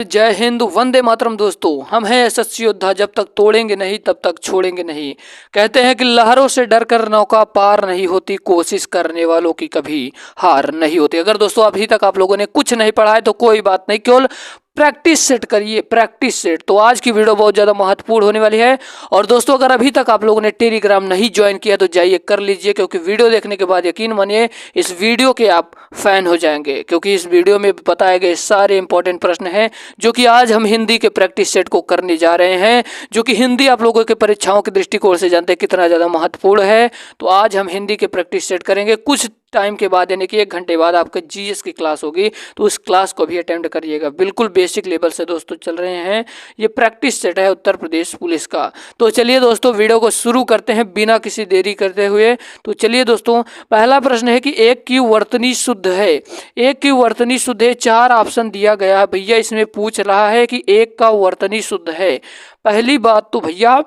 जय हिंद, वंदे मातरम। दोस्तों, हम हैं यशस्वी योद्धा, जब तक तोड़ेंगे नहीं तब तक छोड़ेंगे नहीं। कहते हैं कि लहरों से डरकर नौका पार नहीं होती, कोशिश करने वालों की कभी हार नहीं होती। अगर दोस्तों अभी तक आप लोगों ने कुछ नहीं पढ़ा है तो कोई बात नहीं, केवल प्रैक्टिस सेट करिए, प्रैक्टिस सेट। तो आज की वीडियो बहुत ज़्यादा महत्वपूर्ण होने वाली है। और दोस्तों, अगर अभी तक आप लोगों ने टेलीग्राम नहीं ज्वाइन किया तो जाइए कर लीजिए, क्योंकि वीडियो देखने के बाद यकीन मानिए इस वीडियो के आप फैन हो जाएंगे। क्योंकि इस वीडियो में बताए गए सारे इंपॉर्टेंट प्रश्न हैं जो कि आज हम हिंदी के प्रैक्टिस सेट को करने जा रहे हैं, जो कि हिंदी आप लोगों के परीक्षाओं के दृष्टिकोण से जानते हैं कितना ज़्यादा महत्वपूर्ण है। तो आज हम हिंदी के प्रैक्टिस सेट करेंगे। कुछ टाइम के बाद यानी कि 1 घंटे बाद आपका जीएस की क्लास होगी, तो उस क्लास को भी अटेम्प्ट करिएगा। बिल्कुल बेसिक लेवल से दोस्तों चल रहे हैं। ये प्रैक्टिस सेट है उत्तर प्रदेश पुलिस का। तो चलिए दोस्तों वीडियो को शुरू करते हैं बिना किसी देरी करते हुए। तो चलिए दोस्तों, पहला प्रश्न है कि एक की वर्तनी शुद्ध है। एक की वर्तनी शुद्ध है, 4 ऑप्शन दिया गया है भैया। इसमें पूछ रहा है कि एक का वर्तनी शुद्ध है। पहली बात तो भैया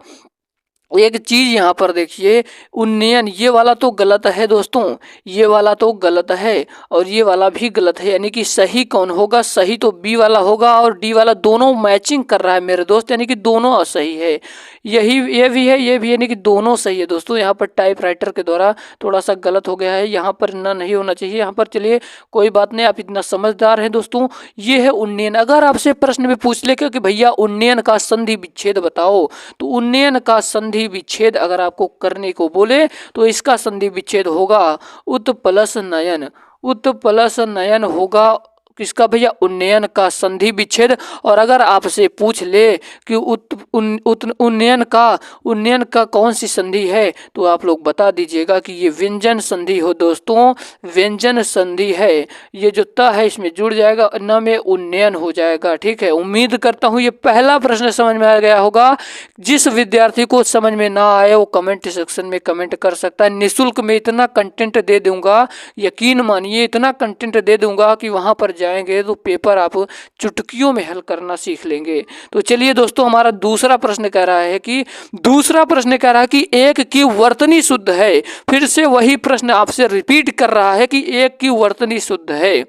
एक चीज यहाँ पर देखिए, उन्नयन, ये वाला तो गलत है दोस्तों, ये वाला तो गलत है और ये वाला भी गलत है। यानी कि सही कौन होगा? सही तो बी वाला होगा और डी वाला, दोनों मैचिंग कर रहा है मेरे दोस्त, यानी कि दोनों असही है। यही ये भी है, ये भी, यानी कि दोनों सही है दोस्तों। यहाँ पर टाइप राइटर के द्वारा थोड़ा सा गलत हो गया है, यहाँ पर ना नहीं होना चाहिए यहाँ पर। चलिए कोई बात नहीं, आप इतना समझदार हैं दोस्तों। ये है उन्नयन। अगर आपसे प्रश्न में पूछ ले कि भैया उन्नयन का संधि विच्छेद बताओ, तो उन्नयन का संधि विच्छेद अगर आपको करने को बोले तो इसका संधि विच्छेद होगा उत प्लस नयन। उत प्लस नयन होगा किसका भैया? उन्नयन का संधि विच्छेद। और अगर आपसे पूछ ले कि उन्नयन का कौन सी संधि है, तो आप लोग बता दीजिएगा कि ये व्यंजन संधि हो दोस्तों, व्यंजन संधि है। ये जो त है इसमें जुड़ जाएगा, न में उन्नयन हो जाएगा। ठीक है, उम्मीद करता हूँ ये पहला प्रश्न समझ में आ गया होगा। जिस विद्यार्थी को समझ में ना आए वो कमेंट सेक्शन में कमेंट कर सकता है। निःशुल्क में इतना कंटेंट दे दूंगा, यकीन मानिए इतना कंटेंट दे दूंगा कि वहां पर जाएंगे तो पेपर आप चुटकियों में हल करना सीख लेंगे। तो चलिए दोस्तों, हमारा दूसरा प्रश्न कह रहा है कि एक की वर्तनी शुद्ध है। फिर से वही प्रश्न आपसे रिपीट कर रहा है कि एक की वर्तनी शुद्ध है।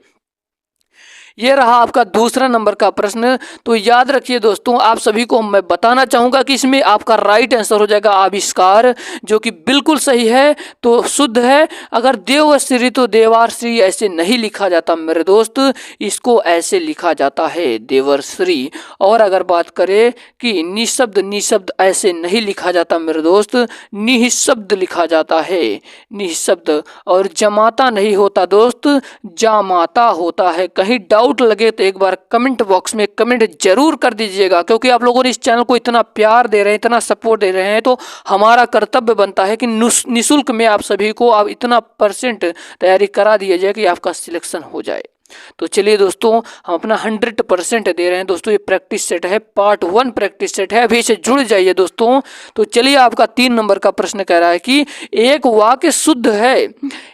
ये रहा आपका दूसरा नंबर का प्रश्न। तो याद रखिए दोस्तों, आप सभी को मैं बताना चाहूंगा कि इसमें आपका राइट आंसर हो जाएगा आविष्कार, जो कि बिल्कुल सही है। तो शुद्ध है। अगर देवश्री तो देवाश्री ऐसे नहीं लिखा जाता मेरे दोस्त, इसको ऐसे लिखा जाता है देवर्श्री। और अगर बात करें कि निशब्द, निशब्द ऐसे नहीं लिखा जाता मेरे दोस्त, निशब्द लिखा जाता है, निशब्द। और जमाता नहीं होता दोस्त, जामाता होता है। कहीं डाउट लगे तो एक बार कमेंट बॉक्स में कमेंट जरूर कर दीजिएगा, क्योंकि आप लोगों ने इस चैनल को इतना प्यार दे रहे हैं, इतना सपोर्ट दे रहे हैं, तो हमारा कर्तव्य बनता है कि निःशुल्क में आप सभी को आप इतना % तैयारी करा दिया जाए कि आपका सिलेक्शन हो जाए। तो चलिए दोस्तों, हम अपना 100% दे रहे हैं दोस्तों। ये प्रैक्टिस सेट है, पार्ट 1 प्रैक्टिस सेट है, अभी से जुड़ जाइए दोस्तों। तो चलिए, आपका 3 नंबर का प्रश्न कह रहा है कि एक वाक्य शुद्ध है।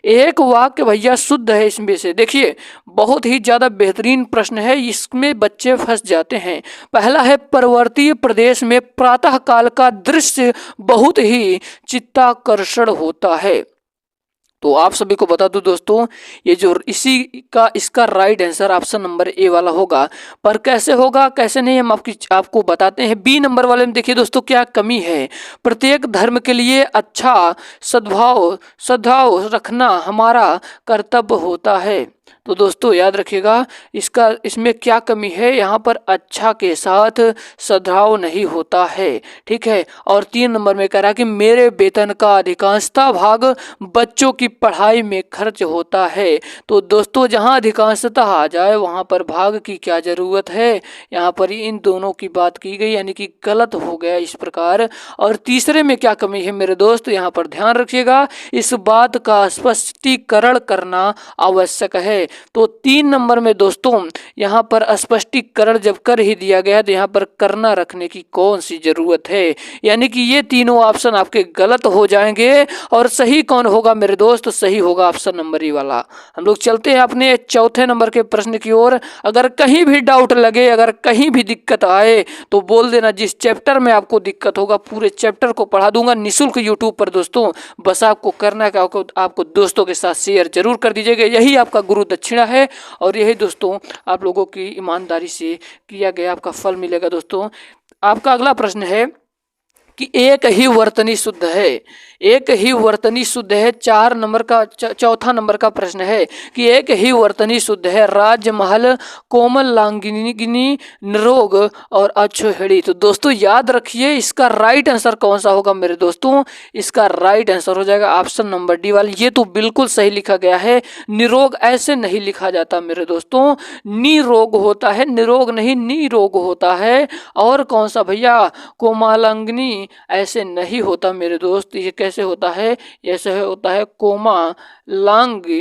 एक वाक्य भैया शुद्ध है। इसमें से देखिए, बहुत ही ज्यादा बेहतरीन प्रश्न है, इसमें बच्चे फंस जाते हैं। पहला है, पर्वतीय प्रदेश में प्रातः काल का दृश्य बहुत ही चित्ताकर्षण होता है। तो आप सभी को बता दूं दोस्तों, ये जो इसका right answer option number A वाला होगा। पर कैसे होगा कैसे नहीं, हम आपको बताते हैं। बी नंबर वाले में देखिए दोस्तों क्या कमी है। प्रत्येक धर्म के लिए अच्छा सद्भाव रखना हमारा कर्तव्य होता है। तो दोस्तों याद रखिएगा, इसमें क्या कमी है। यहाँ पर अच्छा के साथ सद्भाव नहीं होता है। ठीक है। और 3 नंबर में कह रहा कि मेरे वेतन का अधिकांशता भाग बच्चों की पढ़ाई में खर्च होता है। तो दोस्तों, जहाँ अधिकांशता आ जाए वहाँ पर भाग की क्या जरूरत है। यहाँ पर इन दोनों की बात की गई, यानी कि गलत हो गया इस प्रकार। और तीसरे में क्या कमी है मेरे दोस्त, यहाँ पर ध्यान रखिएगा, इस बात का स्पष्टीकरण करना आवश्यक है। तो 3 नंबर में दोस्तों, यहाँ पर स्पष्टीकरण जब कर ही दिया गया तो यहाँ पर करना रखने की कौन सी जरूरत है। यानी कि ये तीनों ऑप्शन आपके गलत हो जाएंगे। और सही कौन होगा मेरे दोस्त? सही होगा ऑप्शन नंबर ई वाला। हम लोग चलते हैं अपने चौथे नंबर के प्रश्न की ओर। अगर कहीं भी डाउट लगे, अगर कहीं भी दिक्कत आए तो बोल देना। जिस चैप्टर में आपको दिक्कत होगा पूरे चैप्टर को पढ़ा दूंगा निःशुल्क यूट्यूब पर दोस्तों। बस आपको करना है कि आपको दोस्तों के साथ शेयर जरूर कर दीजिएगा। यही आपका गुरु दक्षिणा है। और यही दोस्तों आप लोगों की ईमानदारी से किया गया आपका फल मिलेगा। दोस्तों आपका अगला प्रश्न है कि एक ही वर्तनी शुद्ध है, एक ही वर्तनी शुद्ध है। चौथा नंबर का प्रश्न है कि एक ही वर्तनी शुद्ध है, राजमहल, कोमल लांगिनी, निरोग और अछोहिड़ी। तो दोस्तों याद रखिए इसका राइट आंसर कौन सा होगा मेरे दोस्तों, इसका राइट आंसर हो जाएगा ऑप्शन नंबर डी वाला। ये तो बिल्कुल सही लिखा गया है। निरोग ऐसे नहीं लिखा जाता मेरे दोस्तों, निरोग होता है, निरोग नहीं निरोग होता है। और कौन सा भैया, कोमलांगिनी ऐसे नहीं होता मेरे दोस्त। ये कैसे होता है, ऐसे होता है कोमलांगी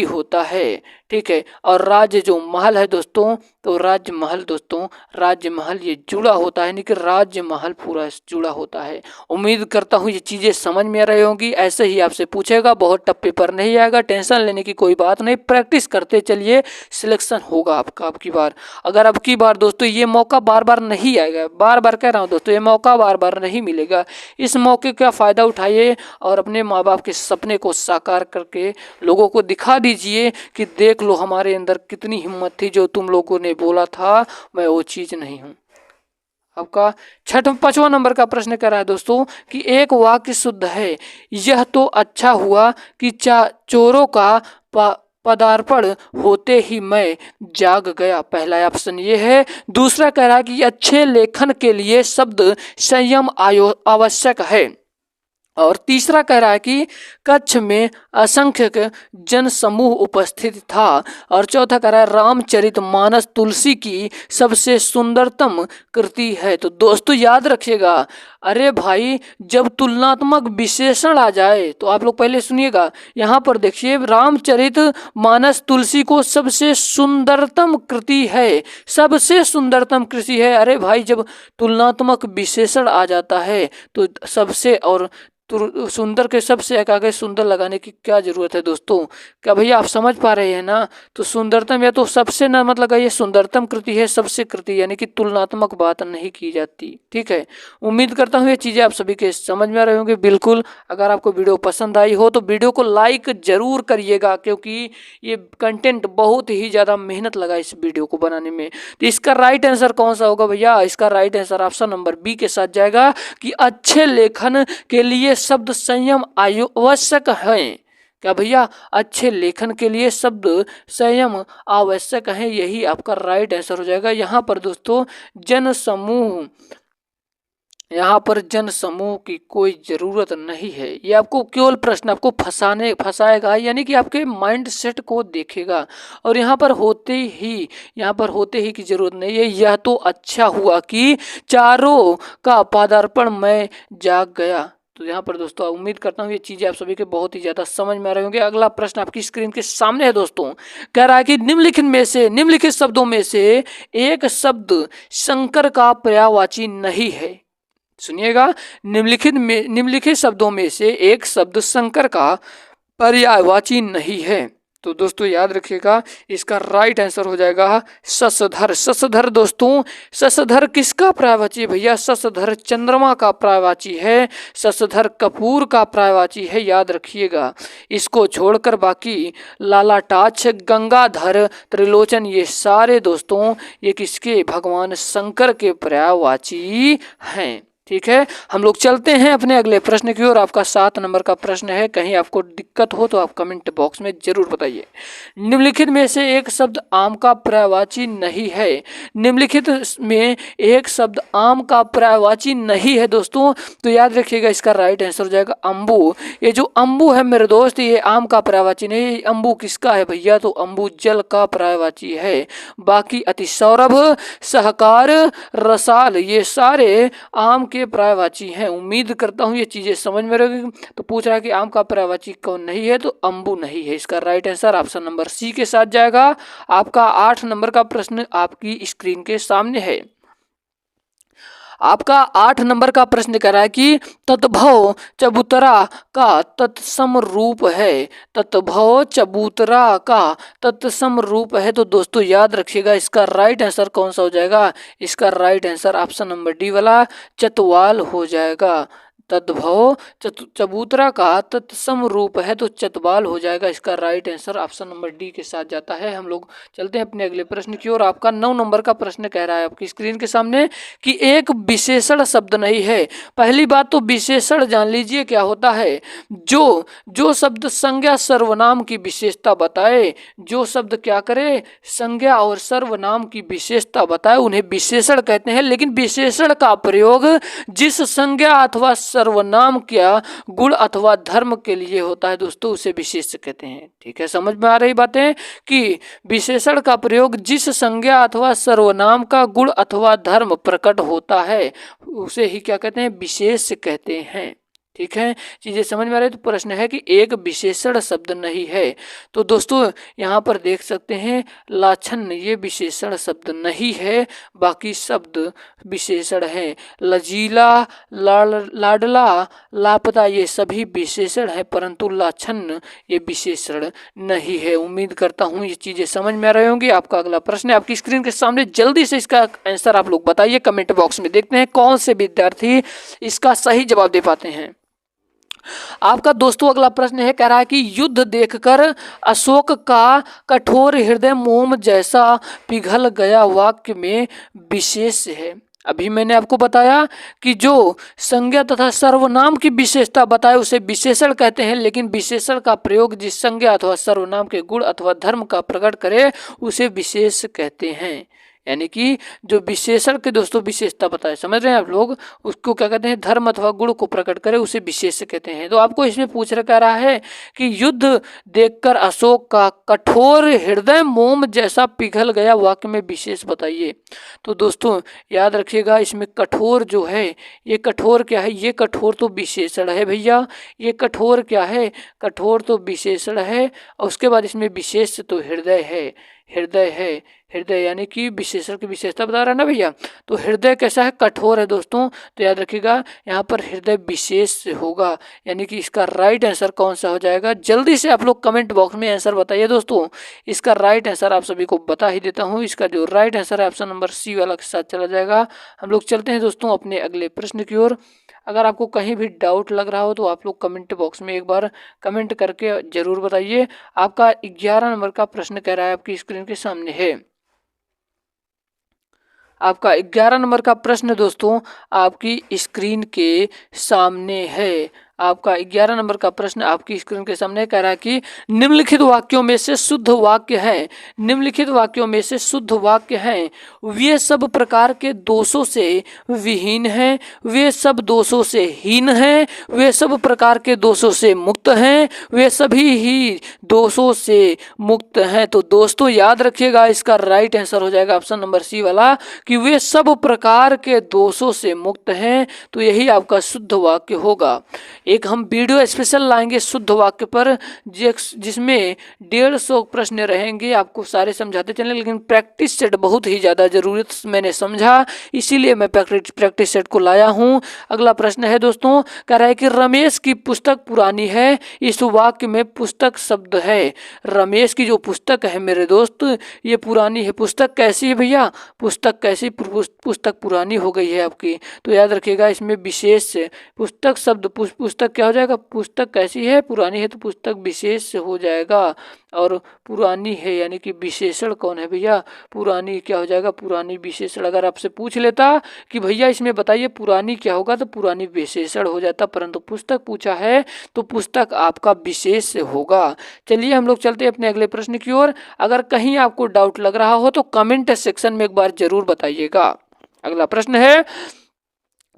होता है, ठीक है। और राज्य जो महल है दोस्तों, तो राजमहल दोस्तों, राजमहल ये जुड़ा होता है, यानी कि राजमहल पूरा जुड़ा होता है। उम्मीद करता हूँ ये चीज़ें समझ में आ रही होंगी। ऐसे ही आपसे पूछेगा, बहुत टफ पेपर नहीं आएगा, टेंशन लेने की कोई बात नहीं। प्रैक्टिस करते चलिए, सिलेक्शन होगा आपका अब की बार। अगर अब की बार दोस्तों ये मौका बार बार नहीं आएगा, बार बार कह रहा हूँ दोस्तों, ये मौका बार बार नहीं मिलेगा। इस मौके का फ़ायदा उठाइए और अपने माँ बाप के सपने को साकार करके लोगों को दिखा दीजिए कि देख लो हमारे अंदर कितनी हिम्मत थी, जो तुम लोगों ने बोला था मैं वो चीज़ नहीं हूँ। आपका पांचवा नंबर का प्रश्न कह रहा है दोस्तों कि एक वाक्य शुद्ध है, यह तो अच्छा हुआ कि चोरों का पदार्पण होते ही मैं जाग गया। पहला ऑप्शन ये है। दूसरा कह रहा है कि अच्छे लेखन के लिए शब्द संयम आवश्यक है। और तीसरा कह रहा है कि कक्ष में असंख्य जन समूह उपस्थित था। और चौथा कह रहा है रामचरितमानस तुलसी की सबसे सुंदरतम कृति है। तो दोस्तों याद रखिएगा, अरे भाई जब तुलनात्मक विशेषण आ जाए तो आप लोग पहले सुनिएगा, यहाँ पर देखिए रामचरितमानस तुलसी को सबसे सुंदरतम कृति है, सबसे सुंदरतम कृति है। अरे भाई जब तुलनात्मक विशेषण आ जाता है तो सबसे और सुंदर के सबसे आगे सुंदर लगाने की क्या जरूरत है दोस्तों। क्या भैया आप समझ पा रहे हैं ना। तो सुंदरतम या तो सबसे ना मत लगाइए, सुंदरतम कृति है सबसे कृति, यानी कि तुलनात्मक बात नहीं की जाती, ठीक है। उम्मीद करता हूँ ये चीज़ें आप सभी के समझ में आ रही होंगी। बिल्कुल अगर आपको वीडियो पसंद आई हो तो वीडियो को लाइक जरूर करिएगा, क्योंकि ये कंटेंट बहुत ही ज़्यादा मेहनत लगा इस वीडियो को बनाने में। तो इसका राइट आंसर कौन सा होगा भैया, इसका right answer option number B के साथ जाएगा कि अच्छे लेखन के लिए शब्द संयम आवश्यक है। क्या भैया, अच्छे लेखन के लिए शब्द संयम आवश्यक है, यही आपका राइट आंसर हो जाएगा। यहाँ पर दोस्तों जन समूह, यहाँ पर जन समूह की कोई ज़रूरत नहीं है। ये आपको केवल प्रश्न आपको फंसाएगा, यानी कि आपके माइंड सेट को देखेगा। और यहाँ पर होते ही की ज़रूरत नहीं है। यह तो अच्छा हुआ कि चारों का पदार्पण मैं जाग गया। तो यहाँ पर दोस्तों उम्मीद करता हूँ ये चीज़ें आप सभी के बहुत ही ज़्यादा समझ में आ रहे होंगे। अगला प्रश्न आपकी स्क्रीन के सामने है दोस्तों, कह रहा है कि निम्नलिखित शब्दों में से एक शब्द शंकर का पर्यायवाची नहीं है। सुनिएगा, निम्नलिखित शब्दों में से एक शब्द शंकर का पर्यायवाची नहीं है। तो दोस्तों याद रखिएगा इसका राइट आंसर हो जाएगा शशधर। शशधर दोस्तों, शशधर किसका पर्यायवाची है भैया, शशधर चंद्रमा का पर्यायवाची है, शशधर कपूर का पर्यायवाची है, याद रखिएगा। इसको छोड़कर बाकी लालाटाक्ष, गंगाधर, त्रिलोचन, ये सारे दोस्तों ये किसके, भगवान शंकर के पर्यायवाची हैं। ठीक है, हम लोग चलते हैं अपने अगले प्रश्न की ओर। आपका 7 नंबर का प्रश्न है, कहीं आपको दिक्कत हो तो आप कमेंट बॉक्स में जरूर बताइए। निम्नलिखित में से एक शब्द आम का पर्यायवाची नहीं है। निम्नलिखित में एक शब्द आम का पर्यायवाची नहीं है दोस्तों, तो याद रखिएगा इसका राइट आंसर हो जाएगा अम्बू। ये जो अम्बू है मेरे दोस्त, ये आम का पर्यायवाची नहीं। अम्बू किसका है भैया, तो अम्बू जल का पर्यायवाची है। बाकी अतिसौरभ, सहकार, रसाल, ये सारे आम के पर्यायवाची हैं। उम्मीद करता हूँ ये चीजें समझ में रहेगी। तो पूछ रहा है कि आम का पर्यायवाची कौन नहीं है, तो अम्बू नहीं है। इसका right answer option number C के साथ जाएगा। आपका 8 नंबर का प्रश्न आपकी स्क्रीन के सामने है। आपका 8 नंबर का प्रश्न कह रहा है कि तद्भव चबूतरा का तत्सम रूप है। तद्भव चबूतरा का तत्सम रूप है। तो दोस्तों याद रखिएगा इसका राइट आंसर कौन सा हो जाएगा, इसका right answer option number D वाला चतवाल हो जाएगा। तद्भव चबूतरा का तत्सम रूप है, तो चतबाल हो जाएगा। इसका right answer option number D के साथ जाता है। हम लोग चलते हैं अपने अगले प्रश्न की ओर। आपका 9 नंबर का प्रश्न कह रहा है आपकी स्क्रीन के सामने कि एक विशेषण शब्द नहीं है। पहली बात तो विशेषण जान लीजिए क्या होता है। जो शब्द संज्ञा सर्वनाम की विशेषता बताए, जो शब्द क्या करे, संज्ञा और सर्वनाम की विशेषता बताए, उन्हें विशेषण कहते हैं। लेकिन विशेषण का प्रयोग जिस संज्ञा अथवा सर्वनाम क्या गुण अथवा धर्म के लिए होता है दोस्तों, उसे विशेष कहते हैं। ठीक है, समझ में आ रही बातें कि विशेषण का प्रयोग जिस संज्ञा अथवा सर्वनाम का गुण अथवा धर्म प्रकट होता है उसे ही क्या कहते हैं, विशेष कहते हैं। ठीक है, चीजें समझ में आ रही है। तो प्रश्न है कि एक विशेषण शब्द नहीं है। तो दोस्तों यहाँ पर देख सकते हैं लाछन ये विशेषण शब्द नहीं है, बाकी शब्द विशेषण हैं। लजीला, लाडला, लापता ये सभी विशेषण है, परंतु लाछन ये विशेषण नहीं है। उम्मीद करता हूँ ये चीजें समझ में आ रही होंगी। आपका अगला प्रश्न है आपकी स्क्रीन के सामने, जल्दी से इसका आंसर आप लोग बताइए कमेंट बॉक्स में। देखते हैं कौन से विद्यार्थी इसका सही जवाब दे पाते हैं। आपका दोस्तों अगला प्रश्न है, कह रहा है कि युद्ध देखकर अशोक का कठोर हृदय मोम जैसा पिघल गया वाक्य में विशेष है। अभी मैंने आपको बताया कि जो संज्ञा तथा सर्वनाम की विशेषता बताए उसे विशेषण कहते हैं, लेकिन विशेषण का प्रयोग जिस संज्ञा अथवा सर्वनाम के गुण अथवा धर्म का प्रकट करे उसे विशेष कहते हैं। यानी कि जो विशेषण के दोस्तों विशेषता बताए, समझ रहे हैं आप लोग, उसको क्या कहते हैं, धर्म अथवा गुण को प्रकट करे उसे विशेष कहते हैं। तो आपको इसमें पूछ रहा है कि युद्ध देखकर अशोक का कठोर हृदय मोम जैसा पिघल गया वाक्य में विशेष बताइए। तो दोस्तों याद रखिएगा इसमें कठोर जो है, ये कठोर क्या है, ये कठोर तो विशेषण है भैया। ये कठोर क्या है, कठोर तो विशेषण है, और उसके बाद इसमें विशेष तो हृदय है। हृदय है, हृदय यानी कि विशेषण की विशेषता बता रहा है ना भैया। तो हृदय कैसा है, कठोर है दोस्तों। तो याद रखिएगा यहाँ पर हृदय विशेष होगा, यानी कि इसका राइट आंसर कौन सा हो जाएगा। जल्दी से आप लोग कमेंट बॉक्स में आंसर बताइए दोस्तों। इसका राइट आंसर आप सभी को बता ही देता हूँ। इसका जो राइट आंसर है ऑप्शन नंबर सी वाला के साथ चला जाएगा। हम लोग चलते हैं दोस्तों अपने अगले प्रश्न की ओर। अगर आपको कहीं भी डाउट लग रहा हो तो आप लोग कमेंट बॉक्स में एक बार कमेंट करके जरूर बताइए। आपका 11 नंबर का प्रश्न कह रहा है आपकी स्क्रीन के सामने है। आपका 11 नंबर का प्रश्न दोस्तों आपकी स्क्रीन के सामने है। आपका 11 नंबर का प्रश्न आपकी स्क्रीन के सामने कह रहा है कि निम्नलिखित वाक्यों में से शुद्ध वाक्य है, निम्नलिखित वाक्यों में से शुद्ध वाक्य हैं, वे सब प्रकार के दोषों से विहीन हैं, वे सब दोषों से हीन हैं, वे सब प्रकार के दोषों से मुक्त हैं, वे सभी ही दोषों से मुक्त हैं। तो दोस्तों याद रखिएगा इसका राइट आंसर हो जाएगा ऑप्शन नंबर सी वाला कि वे सब प्रकार के दोषों से मुक्त हैं। तो यही आपका शुद्ध वाक्य होगा। एक हम वीडियो स्पेशल लाएंगे शुद्ध वाक्य पर, जिसमें 150 प्रश्न रहेंगे, आपको सारे समझाते चलें, लेकिन प्रैक्टिस सेट बहुत ही ज़्यादा ज़रूरत मैंने समझा, इसीलिए मैं प्रैक्टिस सेट को लाया हूं। अगला प्रश्न है दोस्तों, कह रहा है कि रमेश की पुस्तक पुरानी है, इस वाक्य में पुस्तक शब्द है। रमेश की जो पुस्तक है मेरे दोस्त ये पुरानी है। पुस्तक कैसी है भैया, पुस्तक कैसी, पुस्तक पुरानी हो गई है आपकी। तो याद रखिएगा इसमें विशेष पुस्तक शब्द, पुस्तक क्या हो जाएगा, पुस्तक कैसी है, पुरानी है, तो पुस्तक विशेष हो जाएगा। और पुरानी है यानी कि विशेषण कौन है भैया, पुरानी क्या हो जाएगा, पुरानी विशेषण। अगर आपसे पूछ लेता कि भैया इसमें बताइए पुरानी क्या होगा, तो पुरानी विशेषण हो जाता, परंतु पुस्तक पूछा है तो पुस्तक आपका विशेष होगा। चलिए हम लोग चलते हैं अपने अगले प्रश्न की ओर। अगर कहीं आपको डाउट लग रहा हो तो कमेंट सेक्शन में एक बार जरूर बताइएगा। अगला प्रश्न है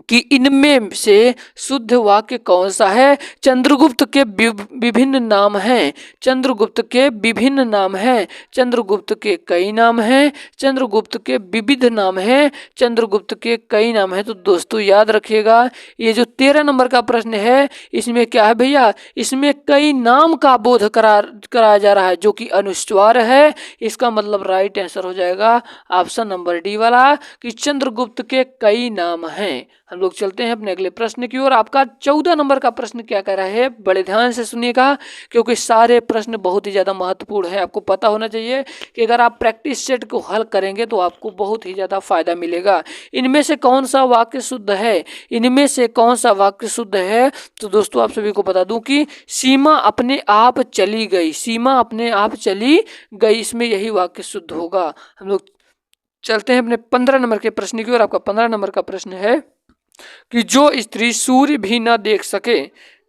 कि इनमें से शुद्ध वाक्य कौन सा है। चंद्रगुप्त के विभिन्न नाम हैं, चंद्रगुप्त के विभिन्न नाम हैं, चंद्रगुप्त के कई नाम हैं, चंद्रगुप्त के विविध नाम हैं, चंद्रगुप्त के कई नाम हैं। तो दोस्तों याद रखिएगा ये जो 13 नंबर का प्रश्न है इसमें क्या है भैया, इसमें कई नाम का बोध कराया जा रहा है जो कि अनुस्वार है। इसका मतलब राइट आंसर हो जाएगा ऑप्शन नंबर डी वाला कि चंद्रगुप्त के कई नाम हैं। हम लोग चलते हैं अपने अगले प्रश्न की ओर। आपका 14 नंबर का प्रश्न क्या कह रहा है, बड़े ध्यान से सुनिएगा क्योंकि सारे प्रश्न बहुत ही ज़्यादा महत्वपूर्ण है। आपको पता होना चाहिए कि अगर आप प्रैक्टिस सेट को हल करेंगे तो आपको बहुत ही ज़्यादा फायदा मिलेगा। इनमें से कौन सा वाक्य शुद्ध है, इनमें से कौन सा वाक्य शुद्ध है? तो दोस्तों आप सभी को बता दूं कि सीमा अपने आप चली गई, सीमा अपने आप चली गई, इसमें यही वाक्य शुद्ध होगा। हम लोग चलते हैं अपने 15 नंबर के प्रश्न की ओर। आपका 15 नंबर का प्रश्न है कि जो स्त्री सूर्य भी न देख सके,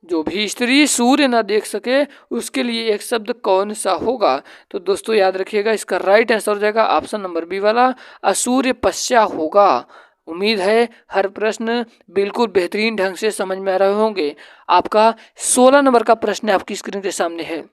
जो भी स्त्री सूर्य न देख सके उसके लिए एक शब्द कौन सा होगा? तो दोस्तों याद रखिएगा, इसका राइट आंसर हो जाएगा ऑप्शन नंबर बी वाला, असूर्य पश्या होगा। उम्मीद है हर प्रश्न बिल्कुल बेहतरीन ढंग से समझ में आ रहे होंगे। आपका 16 नंबर का प्रश्न आपकी स्क्रीन के सामने है।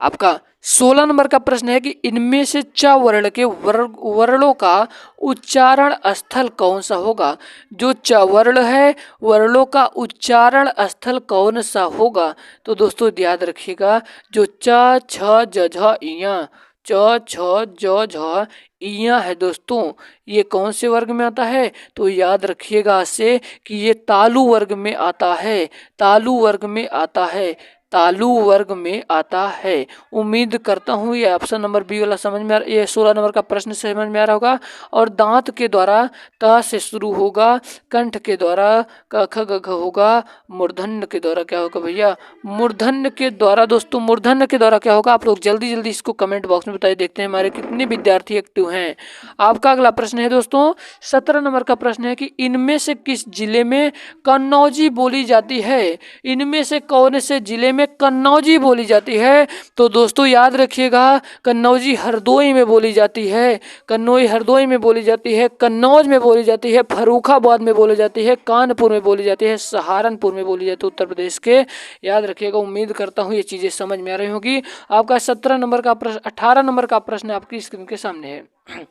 आपका 16 नंबर का प्रश्न है कि इनमें से च वर्ण के वर्णों का उच्चारण स्थल कौन सा होगा? जो च वर्ण है वर्णों का उच्चारण स्थल कौन सा होगा? तो दोस्तों याद रखिएगा, जो च छ ज झ इया, च छ ज झ इया है दोस्तों, ये कौन से वर्ग में आता है? तो याद रखिएगा से कि ये तालु वर्ग में आता है, तालु वर्ग में आता है, तालु वर्ग में आता है। उम्मीद करता हूँ ये ऑप्शन नंबर बी वाला समझ में ये 16 नंबर का प्रश्न समझ में आ रहा होगा। और दांत के द्वारा त से शुरू होगा, कंठ के द्वारा क ख ग घ होगा, मूर्धन्य के द्वारा क्या होगा भैया? मूर्धन्य के द्वारा दोस्तों, मूर्धन्य के द्वारा क्या होगा? आप लोग जल्दी जल्दी इसको कमेंट बॉक्स में बताइए, देखते हैं हमारे कितने विद्यार्थी एक्टिव हैं। आपका अगला प्रश्न है दोस्तों 17 नंबर का प्रश्न है कि इनमें से किस जिले में कन्नौजी बोली जाती है? इनमें से कौन से जिले में कन्नौजी बोली जाती है? तो दोस्तों याद रखिएगा, कन्नौजी हरदोई में बोली जाती है, कन्नौज हरदोई में बोली जाती है, कन्नौज में बोली जाती है, फर्रुखाबाद में बोली जाती है, कानपुर में बोली जाती है, सहारनपुर में बोली जाती है, उत्तर प्रदेश के। याद रखिएगा, उम्मीद करता हूँ ये चीज़ें समझ में आ रही होगी। आपका 17 नंबर का प्रश्न 18 नंबर का प्रश्न आपकी स्क्रीन के सामने है।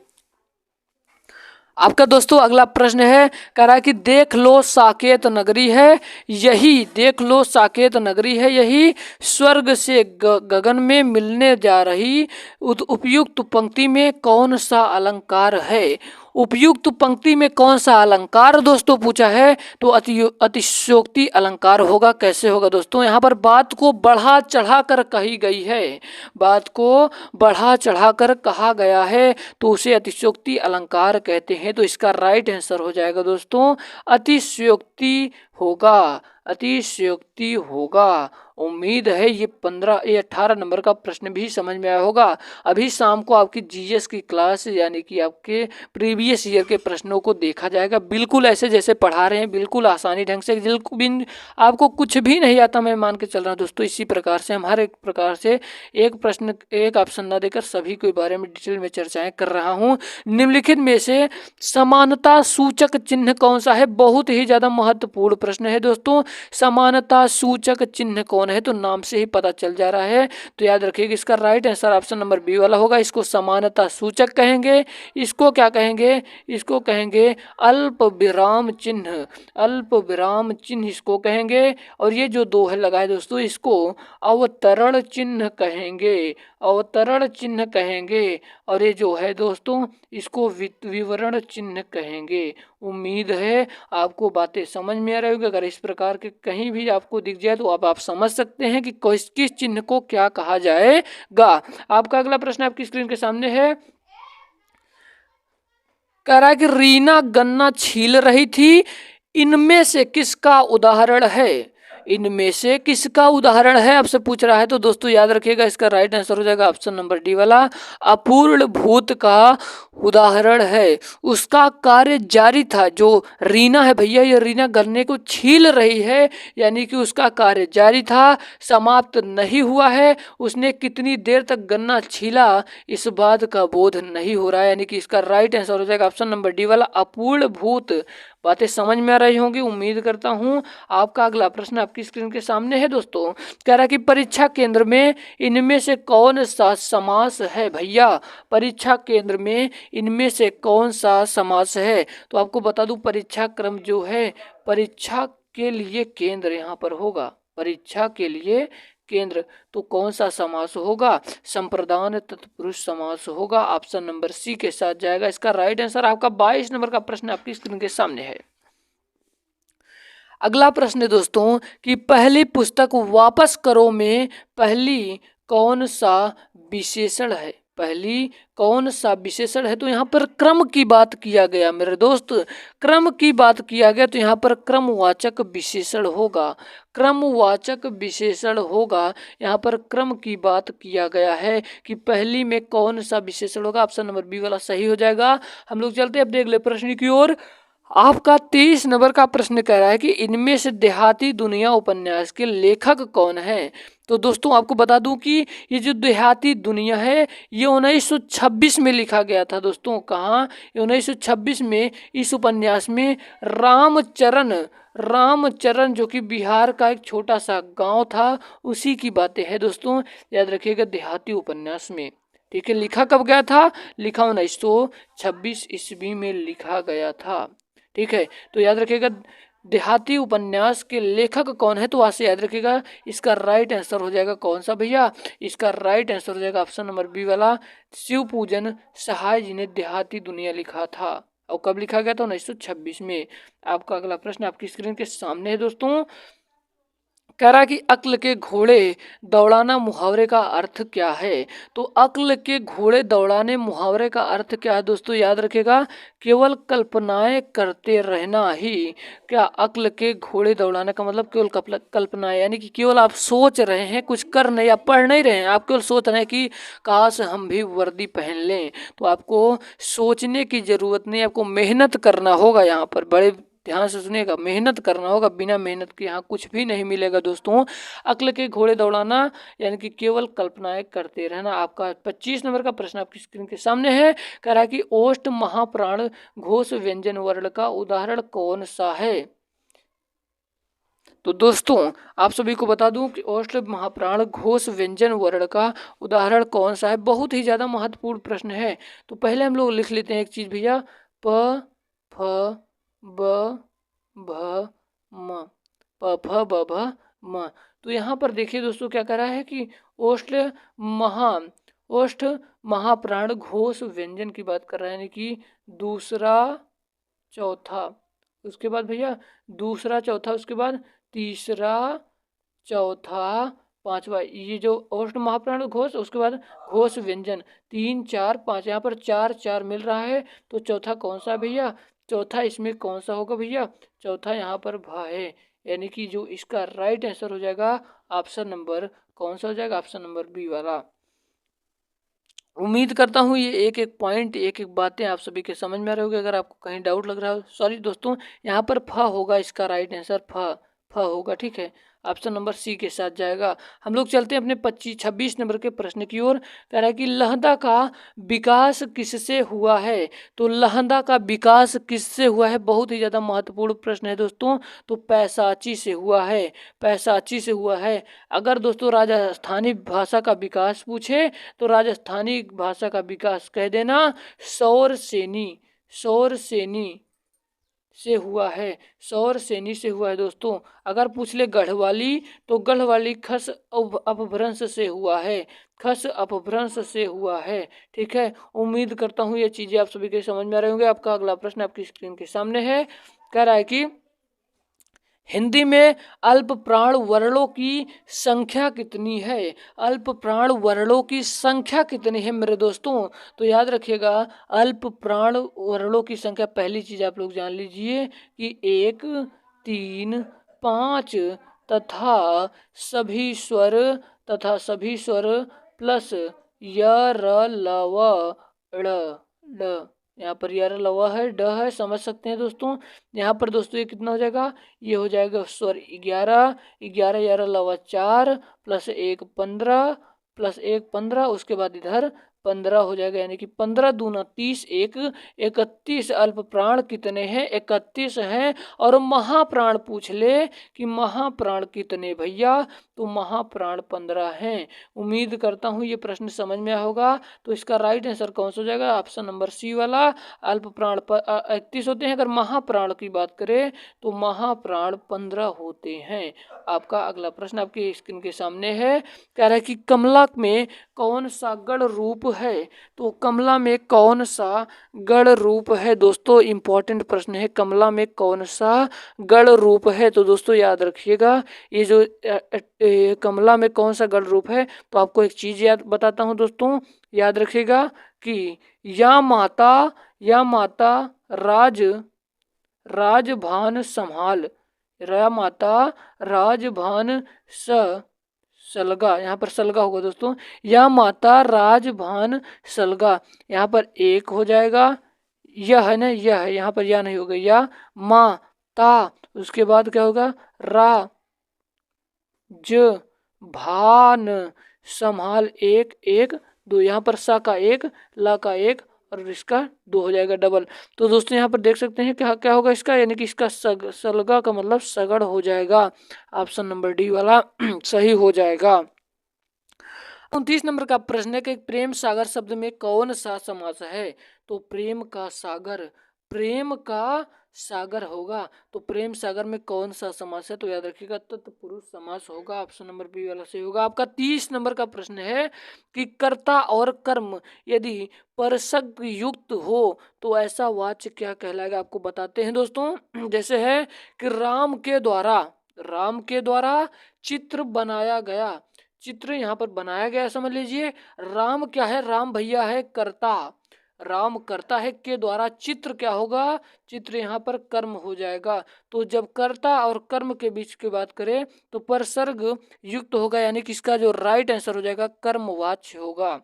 आपका दोस्तों अगला प्रश्न है, कह रहा है कि देख लो साकेत नगरी है यही, देख लो साकेत नगरी है यही, स्वर्ग से गगन में मिलने जा रही, उपयुक्त पंक्ति में कौन सा अलंकार है? उपयुक्त पंक्ति में कौन सा अलंकार दोस्तों पूछा है? तो अतिशयोक्ति अलंकार होगा। कैसे होगा दोस्तों? यहाँ पर बात को बढ़ा चढ़ा कर कही गई है, बात को बढ़ा चढ़ा कर कहा गया है तो उसे अतिशयोक्ति अलंकार कहते हैं। तो इसका राइट आंसर हो जाएगा दोस्तों अतिशयोक्ति होगा, अतिशयोक्ति होगा। उम्मीद है ये 18 नंबर का प्रश्न भी समझ में आया होगा। अभी शाम को आपकी जीएस की क्लास यानी कि आपके प्रीवियस ईयर के प्रश्नों को देखा जाएगा, बिल्कुल ऐसे जैसे पढ़ा रहे हैं, बिल्कुल आसानी ढंग से, बिल्कुल आपको कुछ भी नहीं आता मैं मान के चल रहा हूँ दोस्तों। इसी प्रकार से हम हर एक प्रकार से एक प्रश्न एक ऑप्शन ना देकर सभी के बारे में डिटेल में चर्चाएं कर रहा हूँ। निम्नलिखित में से समानता सूचक चिन्ह कौन सा है? बहुत ही ज़्यादा महत्वपूर्ण प्रश्न है दोस्तों। समानता सूचक चिन्ह कौन है? तो नाम से ही पता चल जा रहा है। तो याद रखिएगा, इसका right answer option number B वाला होगा। इसको समानता सूचक कहेंगे। इसको क्या कहेंगे? इसको कहेंगे अल्प विराम चिन्ह, अल्प विराम चिन्ह इसको कहेंगे। और ये जो दो है लगा है दोस्तों, इसको अवतरण चिन्ह कहेंगे, अवतरण चिन्ह कहेंगे। और ये जो है दोस्तों इसको विवरण चिन्ह कहेंगे। उम्मीद है आपको बातें समझ में आ रही होगी। अगर इस प्रकार के कहीं भी आपको दिख जाए तो आप समझ सकते हैं कि किस चिन्ह को क्या कहा जाएगा। आपका अगला प्रश्न आपकी स्क्रीन के सामने है। कह रहा है कि रीना गन्ना छील रही थी, इनमें से किसका उदाहरण है? इनमें से किसका उदाहरण है आपसे पूछ रहा है। तो दोस्तों याद रखिएगा, इसका राइट आंसर हो जाएगा ऑप्शन नंबर डी वाला, अपूर्ण भूत का उदाहरण है। उसका कार्य जारी था। जो रीना है भैया, ये रीना गन्ने को छील रही है, यानी कि उसका कार्य जारी था, समाप्त नहीं हुआ है। उसने कितनी देर तक गन्ना छीला इस बात का बोध नहीं हो रहा है, यानी कि इसका राइट आंसर हो जाएगा ऑप्शन नंबर डी वाला, अपूर्ण भूत। बातें समझ में आ रही होंगी उम्मीद करता हूँ। आपका अगला प्रश्न आपकी स्क्रीन के सामने है दोस्तों। कह रहा है कि परीक्षा केंद्र में इनमें से कौन सा समास है भैया? परीक्षा केंद्र में इनमें से कौन सा समास है? तो आपको बता दूं, परीक्षा क्रम जो है, परीक्षा के लिए केंद्र यहाँ पर होगा, परीक्षा के लिए केंद्र। तो कौन सा समास होगा? संप्रदान तत्पुरुष समास होगा। ऑप्शन नंबर सी के साथ जाएगा इसका राइट आंसर। आपका 22 नंबर का प्रश्न आपकी स्क्रीन के सामने है। अगला प्रश्न है दोस्तों कि पहली पुस्तक वापस करो में पहली कौन सा विशेषण है? पहली कौन सा विशेषण है? तो यहाँ पर क्रम की बात किया गया मेरे दोस्त, क्रम की बात किया गया, तो यहाँ पर क्रमवाचक विशेषण होगा, क्रमवाचक विशेषण होगा। यहाँ पर क्रम की बात किया गया है कि पहली में कौन सा विशेषण होगा। ऑप्शन नंबर बी वाला सही हो जाएगा। हम लोग चलते हैं अपने अगले प्रश्न की ओर। आपका 23 नंबर का प्रश्न कह रहा है कि इनमें से देहाती दुनिया उपन्यास के लेखक कौन है? तो दोस्तों आपको बता दूं कि ये जो देहाती दुनिया है ये 1926 में लिखा गया था दोस्तों। कहाँ? 1926 में इस उपन्यास में रामचरण जो कि बिहार का एक छोटा सा गांव था, उसी की बातें हैं दोस्तों। याद रखिएगा, देहाती उपन्यास में। ठीक है, लिखा कब गया था? लिखा 1926 ईस्वी में लिखा गया था। ठीक है, तो याद रखिएगा देहाती उपन्यास के लेखक कौन है, तो वहां से याद रखिएगा इसका राइट आंसर हो जाएगा कौन सा भैया? इसका राइट आंसर हो जाएगा ऑप्शन नंबर बी वाला, शिव पूजन सहाय जी ने देहाती दुनिया लिखा था। और कब लिखा गया था? 1926 में। आपका अगला प्रश्न आपकी स्क्रीन के सामने है दोस्तों। कह रहा कि अक्ल के घोड़े दौड़ाना मुहावरे का अर्थ क्या है? तो अक्ल के घोड़े दौड़ाने मुहावरे का अर्थ क्या है दोस्तों? याद रखिएगा, केवल कल्पनाएं करते रहना ही। क्या अक्ल के घोड़े दौड़ाने का मतलब केवल कल्पनाएं, यानी कि केवल आप सोच रहे हैं, कुछ कर नहीं, आप पढ़ नहीं रहे हैं, आप केवल सोच रहे हैं कि काश हम भी वर्दी पहन लें। तो आपको सोचने की जरूरत नहीं, आपको मेहनत करना होगा। यहाँ पर बड़े ध्यान से सुनिएगा, मेहनत करना होगा, बिना मेहनत के यहाँ कुछ भी नहीं मिलेगा दोस्तों। अक्ल के घोड़े दौड़ाना यानी कि केवल कल्पनाएं करते रहना। आपका 25 नंबर का प्रश्न आपकी स्क्रीन के सामने है। कह रहा है कि ओष्ठ महाप्राण घोष व्यंजन वर्ण का उदाहरण कौन सा है? तो दोस्तों आप सभी को बता दूं कि ओष्ठ महाप्राण घोष व्यंजन वर्ण का उदाहरण कौन सा है। बहुत ही ज्यादा महत्वपूर्ण प्रश्न है। तो पहले हम लोग लिख लेते हैं एक चीज भैया, प फ ब भ म, प फ ब भ म। तो यहाँ पर देखिए दोस्तों क्या कह रहा है कि ओष्ठ महाप्राण घोष व्यंजन की बात कर रहा है, यानी कि दूसरा चौथा, उसके बाद भैया दूसरा चौथा, उसके बाद तीसरा चौथा पांचवा, ये जो ओष्ठ महाप्राण घोष, उसके बाद घोष व्यंजन, 3 4 5, यहाँ पर 4 4 मिल रहा है। तो चौथा कौन सा भैया? चौथा इसमें कौन सा होगा भैया? चौथा यहाँ पर भा है, यानी कि जो इसका राइट आंसर हो जाएगा ऑप्शन नंबर कौन सा हो जाएगा? ऑप्शन नंबर बी वाला। उम्मीद करता हूँ ये एक एक पॉइंट, एक एक बातें आप सभी के समझ में आ रही होगी। अगर आपको कहीं डाउट लग रहा हो, सॉरी दोस्तों, यहाँ पर फ होगा इसका राइट आंसर, फ होगा। ठीक है, ऑप्शन नंबर सी के साथ जाएगा। हम लोग चलते हैं अपने 26 नंबर के प्रश्न की ओर। कह रहा है कि लहदा का विकास किससे हुआ है? तो लहदा का विकास किससे हुआ है? बहुत ही ज़्यादा महत्वपूर्ण प्रश्न है दोस्तों। तो पैसाची से हुआ है, पैसाची से हुआ है। अगर दोस्तों राजस्थानी भाषा का विकास पूछे तो राजस्थानी भाषा का विकास कह देना सौरसेनी, सौरसेनी से हुआ है, सौरसेनी से हुआ है दोस्तों। अगर पूछ ले गढ़वाली तो गढ़वाली खस अपभ्रंश से हुआ है, खस अपभ्रंश से हुआ है। ठीक है, उम्मीद करता हूँ ये चीजें आप सभी के समझ में आ रहे होंगे। आपका अगला प्रश्न आपकी स्क्रीन के सामने है। कह रहा है कि हिंदी में अल्प प्राण वर्णों की संख्या कितनी है? अल्प प्राण वर्णों की संख्या कितनी है मेरे दोस्तों? तो याद रखिएगा, अल्प प्राण वर्णों की संख्या, पहली चीज आप लोग जान लीजिए कि 1 3 5 तथा सभी स्वर प्लस य र ल व ड़, यहाँ पर यार लवा है, ड है, समझ सकते हैं दोस्तों। यहाँ पर दोस्तों ये कितना हो जाएगा? ये हो जाएगा स्वर 11, 11 यार लवा 4 प्लस 1 15 प्लस 1 15, उसके बाद इधर 15 हो जाएगा, यानी कि 15 दूना 30, एक 31। अल्प प्राण कितने हैं? 31 हैं। और महाप्राण पूछ ले कि महाप्राण कितने भैया, तो महाप्राण 15 हैं। उम्मीद करता हूँ ये प्रश्न समझ में आया होगा। तो इसका राइट आंसर कौन सा हो जाएगा? ऑप्शन नंबर सी वाला। अल्प प्राण 31 होते हैं। अगर महाप्राण की बात करें तो महाप्राण 15 होते हैं। आपका अगला प्रश्न आपकी स्क्रीन के सामने है। कह रहा है कि कमला में कौन सा गण रूप है? तो कमला में कौन सा गण रूप है? दोस्तों इंपॉर्टेंट प्रश्न है, कमला में कौन सा गण रूप है? तो दोस्तों याद रखिएगा, ये जो कमला में कौन सा गण रूप है, तो आपको एक चीज याद बताता हूं दोस्तों, याद रखिएगा कि या माता राजभान संभाल, या माता राजभान सलगा, यहाँ पर सलगा होगा दोस्तों, या माता राजभान सलगा, यहाँ पर एक हो जाएगा। यह है ना, यह है, यहाँ पर या नहीं होगा, या माता, उसके बाद क्या होगा? रा ज भान संभाल, एक एक दो, यहाँ पर सा का एक, ला का एक, और इसका 2 हो जाएगा डबल। तो दोस्तों यहाँ पर देख सकते हैं क्या क्या होगा इसका, यानी कि इसका सलगा का मतलब सगड़ हो जाएगा। ऑप्शन नंबर डी वाला सही हो जाएगा। 29 नंबर का प्रश्न है कि प्रेम सागर शब्द में कौन सा समास है? तो प्रेम का सागर होगा। तो प्रेम सागर में कौन सा समास है? तो याद रखिएगा तत्पुरुष समास होगा। ऑप्शन नंबर बी वाला सही होगा। आपका 30 नंबर का प्रश्न है कि कर्ता और कर्म यदि परसग युक्त हो तो ऐसा वाच्य क्या कहलाएगा? आपको बताते हैं दोस्तों। जैसे है कि राम के द्वारा चित्र बनाया गया, चित्र यहाँ पर बनाया गया, समझ लीजिए। राम क्या है? राम भैया है कर्ता, राम करता है, के द्वारा चित्र क्या होगा? चित्र यहाँ पर कर्म हो जाएगा। तो जब कर्ता और कर्म के बीच की बात करें तो परसर्ग युक्त होगा, यानी कि इसका जो राइट आंसर हो जाएगा कर्मवाच्य होगा।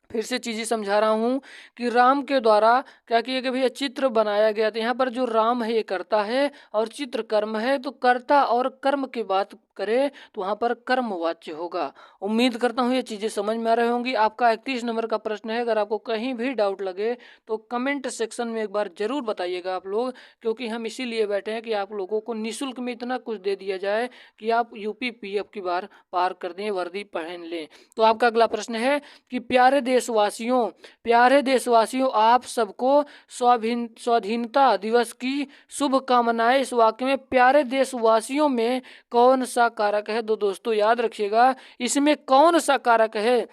फिर से चीजें समझा रहा हूं कि राम के द्वारा क्या किया गया भैया? चित्र बनाया गया। तो यहाँ पर जो राम है ये कर्ता है और चित्र कर्म है, तो कर्ता और कर्म की बात करें तो वहां पर कर्मवाच्य होगा। उम्मीद करता हूँ ये चीजें समझ में आ रही होंगी। आपका 31 नंबर का प्रश्न है, अगर आपको कहीं भी डाउट लगे तो कमेंट सेक्शन में एक बार जरूर बताइएगा आप लोग, क्योंकि हम इसीलिए बैठे हैं कि आप लोगों को निःशुल्क में इतना कुछ दे दिया जाए कि आप यूपी पीएफ की बार पार कर दें, वर्दी पहन लें। तो आपका अगला प्रश्न है कि प्यारे देशवासियों आप सबको स्वाधीनता दिवस की शुभकामनाएं। इस वाक्य में प्यारे देशवासियों में कौन सा कारक है? तो दोस्तों याद रखिएगा, इसमें कौन सा कारक है?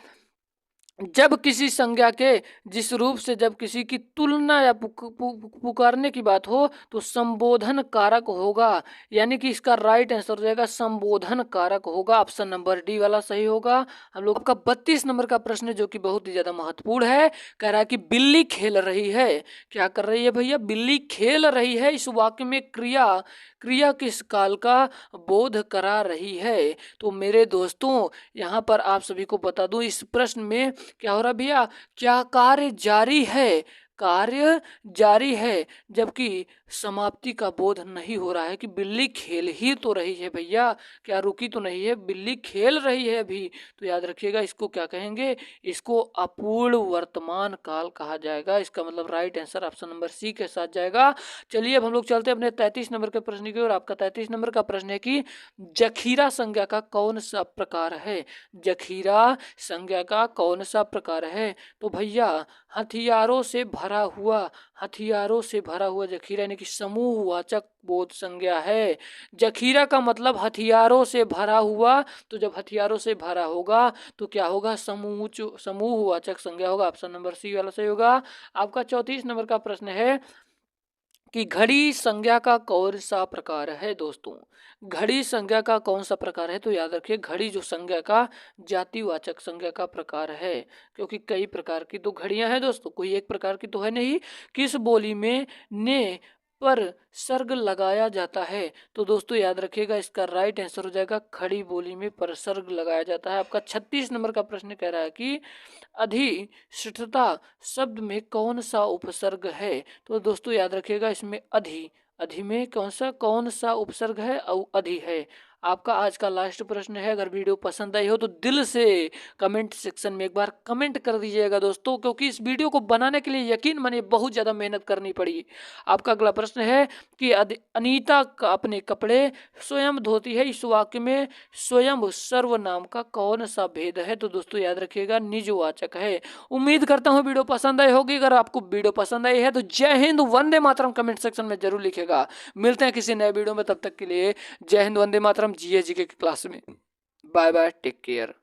जब किसी संज्ञा के जिस रूप से जब किसी की तुलना या पुकारने की बात हो तो संबोधन कारक होगा, यानी कि इसका राइट आंसर हो जाएगा संबोधन कारक होगा। ऑप्शन नंबर डी वाला सही होगा। हम लोग का 32 नंबर का प्रश्न जो कि बहुत ही ज्यादा महत्वपूर्ण है, कह रहा है कि बिल्ली खेल रही है। क्या कर रही है भैया? बिल्ली खेल रही है। इस वाक्य में क्रिया किस काल का बोध करा रही है? तो मेरे दोस्तों यहाँ पर आप सभी को बता दूं, इस प्रश्न में क्या हो रहा भैया? क्या कार्य जारी है? कार्य जारी है, जबकि समाप्ति का बोध नहीं हो रहा है कि बिल्ली खेल ही तो रही है भैया, क्या रुकी तो नहीं है, बिल्ली खेल रही है अभी। तो याद रखिएगा इसको क्या कहेंगे? इसको अपूर्ण वर्तमान काल कहा जाएगा। इसका मतलब right answer option number C के साथ जाएगा। चलिए अब हम लोग चलते हैं अपने 33 नंबर के प्रश्न की ओर। आपका 33 नंबर का प्रश्न है कि जखीरा संज्ञा का कौन सा प्रकार है? जखीरा संज्ञा का कौन सा प्रकार है? तो भैया हथियारों से भरा हुआ जखीरा, यानी कि समूहवाचक बोध संज्ञा है। जखीरा का मतलब हथियारों से भरा हुआ, तो जब हथियारों से भरा होगा तो क्या होगा? समूहवाचक संज्ञा होगा। ऑप्शन नंबर सी वाला सही होगा। आपका 34 नंबर का प्रश्न है कि घड़ी संज्ञा का कौन सा प्रकार है? दोस्तों घड़ी संज्ञा का कौन सा प्रकार है? तो याद रखिए घड़ी जो संज्ञा का जातिवाचक संज्ञा का प्रकार है, क्योंकि कई प्रकार की तो घड़ियां हैं दोस्तों, कोई एक प्रकार की तो है नहीं। किस बोली में ने पर सर्ग लगाया जाता है? तो दोस्तों याद रखिएगा इसका राइट आंसर हो जाएगा खड़ी बोली में परसर्ग लगाया जाता है। आपका 36 नंबर का प्रश्न कह रहा है कि अधिष्ठता शब्द में कौन सा उपसर्ग है? तो दोस्तों याद रखिएगा इसमें अधि में कौन सा उपसर्ग है? अधि है। आपका आज का लास्ट प्रश्न है, अगर वीडियो पसंद आई हो तो दिल से कमेंट सेक्शन में एक बार कमेंट कर दीजिएगा दोस्तों, क्योंकि इस वीडियो को बनाने के लिए यकीन मानिए बहुत ज़्यादा मेहनत करनी पड़ी। आपका अगला प्रश्न है कि अनीता अपने कपड़े स्वयं धोती है, इस वाक्य में स्वयं सर्वनाम का कौन सा भेद है? तो दोस्तों याद रखिएगा निजवाचक है। उम्मीद करता हूँ वीडियो पसंद आई होगी। अगर आपको वीडियो पसंद आई है तो जय हिंद वंदे मातरम कमेंट सेक्शन में जरूर लिखेगा। मिलते हैं किसी नए वीडियो में, तब तक के लिए जय हिंद वंदे मातरम। जीए जीके की क्लास में बाय बाय, टेक केयर।